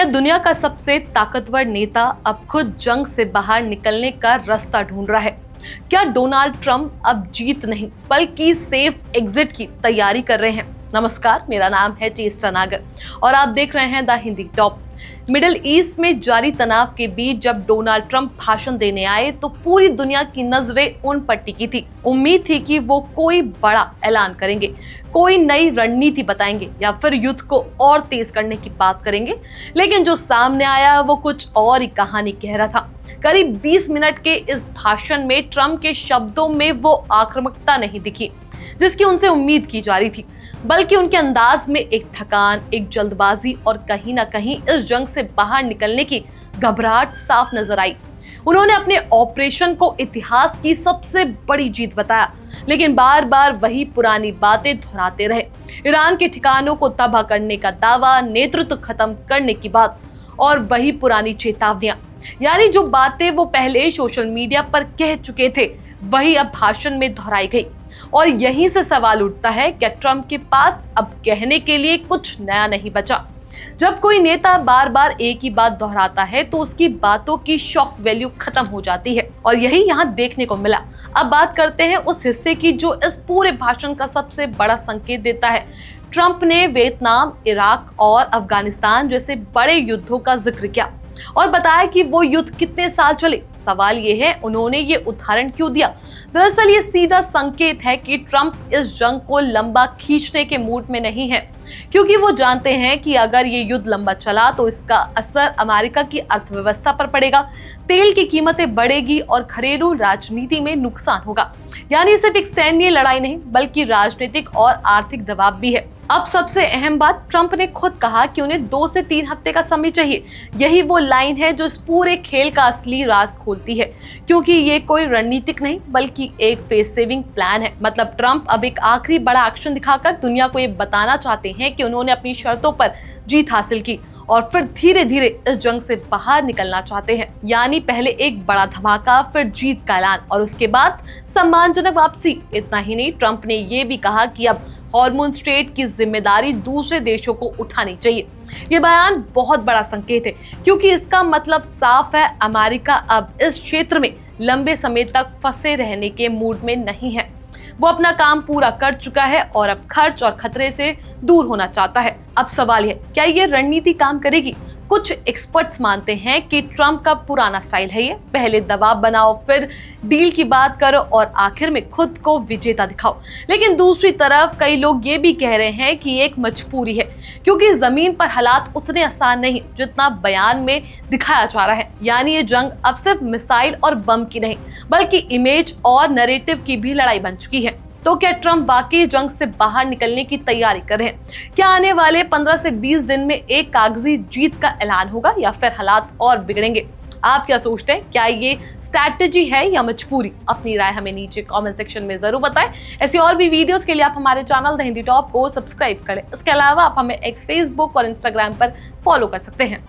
क्या दुनिया का सबसे ताकतवर नेता अब खुद जंग से बाहर निकलने का रास्ता ढूंढ रहा है? क्या डोनाल्ड ट्रंप अब जीत नहीं बल्कि सेफ एग्जिट की तैयारी कर रहे हैं? नमस्कार, मेरा नाम है चेष्टा नागर और आप देख रहे हैं the Hindi top. Middle east में जारी तनाव के बीच जब डोनाल्ड ट्रंप भाषण देने आए तो पूरी दुनिया की नजरें उन पर टिकी थी। उम्मीद थी कि वो कोई बड़ा ऐलान करेंगे, कोई नई रणनीति बताएंगे या फिर युद्ध को और तेज करने की बात करेंगे। लेकिन जो सामने आया वो कुछ और ही कहानी कह रहा था। करीब 20 मिनट के इस भाषण में ट्रंप के शब्दों में वो आक्रामकता नहीं दिखी जिसकी उनसे उम्मीद की जा रही थी, बल्कि उनके अंदाज में एक थकान, एक जल्दबाजी और कहीं ना कहीं इस जंग से बाहर निकलने की घबराहट साफ नजर आई। उन्होंने अपने ऑपरेशन को इतिहास की सबसे बड़ी जीत बताया, लेकिन बार बार वही पुरानी बातें दोहराते रहे। ईरान के ठिकानों को तबाह करने का दावा, नेतृत्व खत्म करने की बात और वही पुरानी चेतावनियां, यानी जो बातें वो पहले सोशल मीडिया पर कह चुके थे वही अब भाषण में दोहराई गई। और यहीं से सवाल उठता है, क्या ट्रंप के पास अब कहने के लिए कुछ नया नहीं बचा? जब कोई नेता बार बार एक ही बात दोहराता है तो उसकी बातों की शॉक वैल्यू खत्म हो जाती है और यही यहाँ देखने को मिला। अब बात करते हैं उस हिस्से की जो इस पूरे भाषण का सबसे बड़ा संकेत देता है। ट्रंप ने वियतनाम, इराक और अफगानिस्तान जैसे बड़े युद्धों का जिक्र किया और बताया कि वो युद्ध कितने साल चले। सवाल ये है, उन्होंने ये उदाहरण क्यों दिया? दरअसल ये सीधा संकेत है कि ट्रंप इस जंग को लंबा खींचने के मूड में नहीं है, क्योंकि वो जानते हैं कि अगर ये युद्ध लंबा चला तो इसका असर अमेरिका की अर्थव्यवस्था पर पड़ेगा, तेल की कीमतें बढ़ेगी और घरेलू राजनीति में नुकसान होगा। यानी सिर्फ एक सैन्य लड़ाई नहीं बल्कि राजनीतिक और आर्थिक दबाव भी है। अब सबसे अहम बात, ट्रंप ने खुद कहा कि उन्हें 2 से 3 हफ्ते का समय चाहिए। यही वो लाइन है जो इस पूरे खेल का असली राज खोलती है, क्योंकि ये कोई रणनीतिक नहीं बल्कि एक फेस सेविंग प्लान है। मतलब ट्रंप अब एक आखिरी बड़ा एक्शन दिखाकर दुनिया को ये बताना चाहते हैं कि उन्होंने अपनी शर्तों पर जीत हासिल की और फिर धीरे धीरे इस जंग से बाहर निकलना चाहते हैं। यानी पहले एक बड़ा धमाका, फिर जीत का ऐलान और उसके बाद सम्मानजनक वापसी। इतना ही नहीं, ट्रंप ने ये भी कहा कि अब हॉर्मोन स्ट्रेट की जिम्मेदारी दूसरे देशों को उठानी चाहिए। ये बयान बहुत बड़ा संकेत है, क्योंकि इसका मतलब साफ है, अमेरिका अब इस क्षेत्र में लंबे समय तक फंसे रहने के मूड में नहीं है। वो अपना काम पूरा कर चुका है और अब खर्च और खतरे से दूर होना चाहता है। अब सवाल है, क्या ये रणनीति काम करेगी? कुछ एक्सपर्ट्स मानते हैं कि ट्रंप का पुराना स्टाइल है ये, पहले दबाव बनाओ, फिर डील की बात करो और आखिर में खुद को विजेता दिखाओ। लेकिन दूसरी तरफ कई लोग ये भी कह रहे हैं कि एक मजबूरी है, क्योंकि जमीन पर हालात उतने आसान नहीं जितना बयान में दिखाया जा रहा है। यानी ये जंग अब सिर्फ मिसाइल और बम की नहीं बल्कि इमेज और नैरेटिव की भी लड़ाई बन चुकी है। तो क्या ट्रंप वाकई जंग से बाहर निकलने की तैयारी कर रहे हैं? क्या आने वाले 15 से 20 दिन में एक कागजी जीत का ऐलान होगा या फिर हालात और बिगड़ेंगे? आप क्या सोचते हैं? क्या ये स्ट्रैटेजी है या मजबूरी? अपनी राय हमें नीचे कमेंट सेक्शन में जरूर बताएं। ऐसी और भी वीडियोस के लिए आप हमारे चैनल द हिंदी टॉप को सब्सक्राइब करें। इसके अलावा आप हमें एक्स, फेसबुक और इंस्टाग्राम पर फॉलो कर सकते हैं।